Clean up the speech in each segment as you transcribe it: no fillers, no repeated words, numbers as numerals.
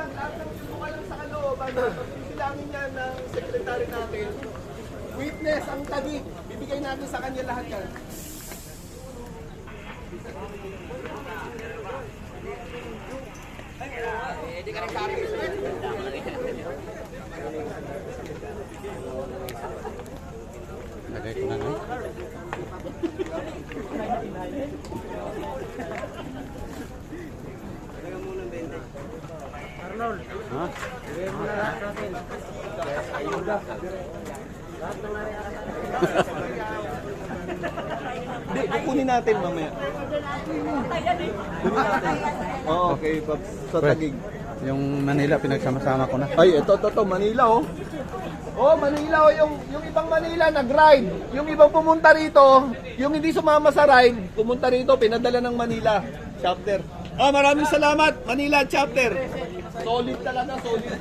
lang, lahat ng yung lang sa kalooban, pagbibilangin yan ng sekretary natin. Witness, ang tagi, bibigay natin sa kanya lahat yan. Hindi ka rin sabi. Lagay ko na lang. Arnold, Ha? bigyan mo na lahat natin. Ayuda. Lahat ng area. Hindi, kukunin natin mamaya. Kunin natin. Oo, okay, sa tagig. Yung Manila, pinagsama-sama ko na. Ay, ito, Manila, oh. Oh, Manila, oh, yung ibang Manila nag-ride. Yung ibang pumunta rito, yung hindi sumama sa ride, pumunta rito, pinadala ng Manila chapter. Ah, maraming salamat, Manila chapter. Solid talaga, solid.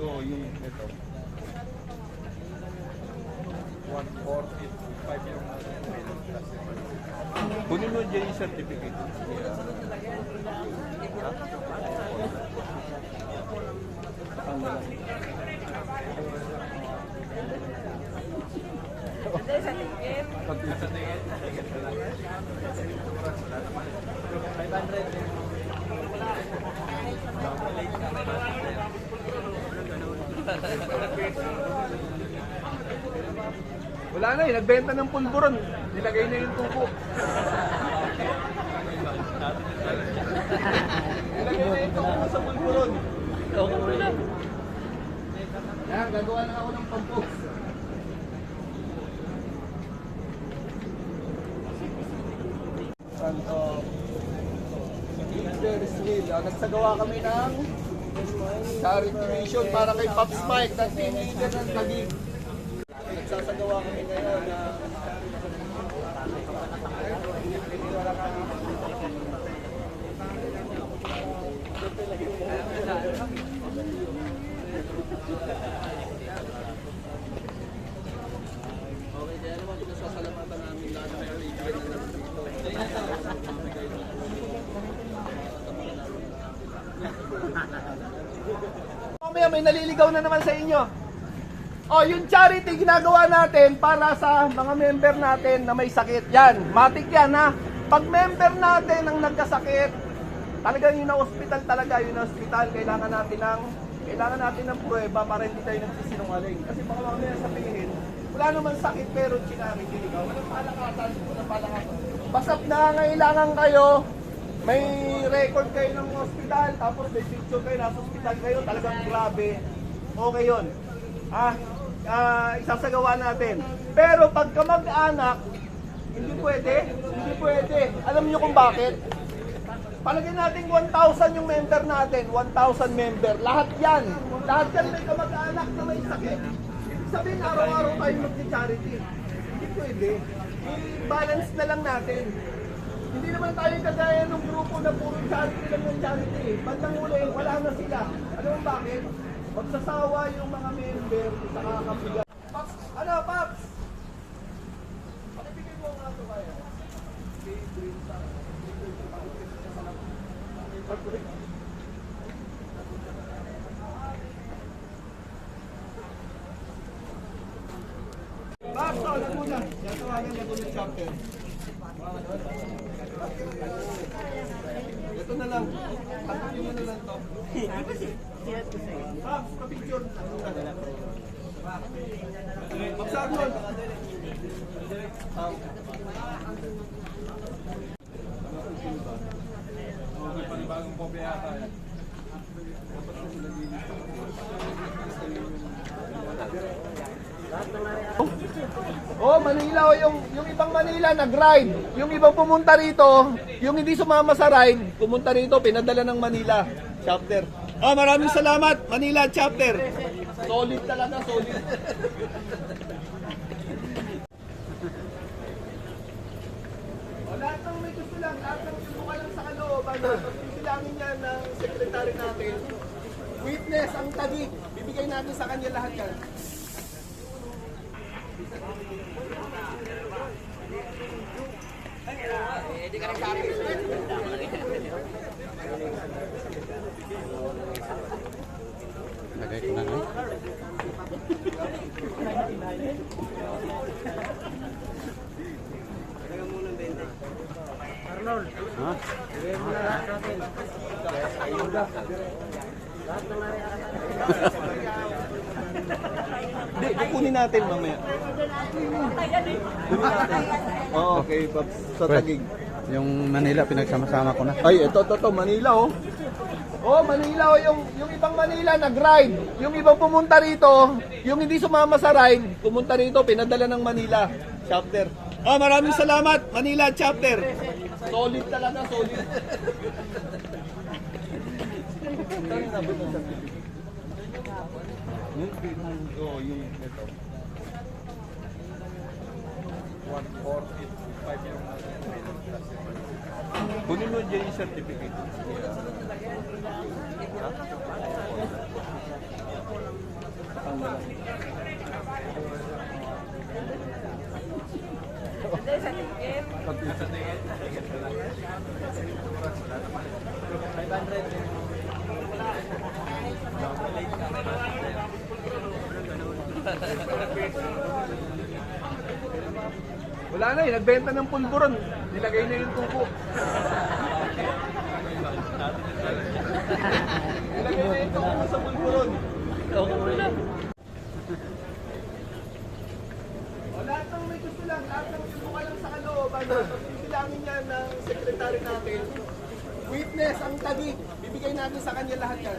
Oh, yung ito. 145 yung kunin mo dyan yung certificate. Wala na eh, nagbenta ng pulburon. Nilagay na yung tubo. Nilagay na yung tubo sa pulburon. Yan, gagawa na ako ng pampost. Nagsagawa kami ng charity mission para kay Pops Mike na team leader ng Taguig. Nagsasagawa kami ngayon na okay, kaya naman pinasasalamatan namin lahat ng kaibigan na nandito. Mamaya may naliligaw na naman sa inyo. Oh, yung charity ginagawa natin para sa mga member natin na may sakit. Yan, matik yan ha. Pag member natin ang nagkasakit, talagang yun na hospital talaga, yun na hospital. Kailangan natin ng pruweba para hindi tayo nagsisinungaling. Kasi baka mamaya sabihin, wala naman sakit pero charity. Walang palakasan, walang palakasan. Basta't nangangailangan kayo, may record kayo ng hospital, tapos may picture kayo, nasa hospital kayo, talagang grabe. Okay yun. Isasagawa natin. Pero pagka mag-anak, hindi pwede. Alam niyo kung bakit? Palagay natin 1,000 yung member natin, 1,000 member. Lahat yan may kamag-anak na may sakit. Ibig sabihin, araw-araw tayo mag-charity. Hindi pwede. I-balance na lang natin. Hindi naman tayo kagaya ng grupo na puro charity lang ng charity. Bandang uli, wala na sila. Alam mo bakit? Magsasawa yung mga member sa kakapigan. Paps! Ano, Paps? Pakibigay mo nga ito kaya. Paps, alam mo na. Yatawagan niya ko yung chapter. Ito na lang. Tapunin mo na lang to. Paps, kapicture. Magsarnon. Okay, panibagong kopya yata yan. Oh, Manila, oh, yung ibang Manila nag-ride. Yung ibang pumunta rito, yung hindi sumama sa ride, pumunta rito, pinadala ng Manila chapter. Ah, maraming salamat, Manila chapter. Solid talaga, solid. Oh, lahat ng may gusto lang, lahat ng gusto lang sa kalooban, pagbibilangin niya ng sekretary natin. Witness, ang tagi, bibigay natin sa kanya lahat yan. Lagay ko na lang. Arnold, Ha? bigay mo na lahat natin. Ayuda. Lahat ng Hindi, kukunin natin mamaya. Kukunin natin. Oh, okay, Paps. Sa Pwede. Taguig. Yung Manila, pinagsama-sama ko na. Ay, ito, Manila, oh. Oh, Manila, oh, yung ibang Manila nag-ride. Yung ibang pumunta rito, yung hindi sumama sa ride, pumunta rito, pinadala ng Manila chapter. Ah, maraming salamat, Manila chapter. Solid talaga, solid. Oh, yung ito. 145 yung kunin mo dyan yung certificate. Wala na eh, nagbenta ng pulburon. Nilagay na yung tubo. Nilagay na yung tubo sa pulburon. O, lahat ng may gusto lang, lahat ng yung lang sa kalooban, sisilangin yan ng sekretary natin. Witness ang Taguig. Bibigay natin sa kanya lahat yan.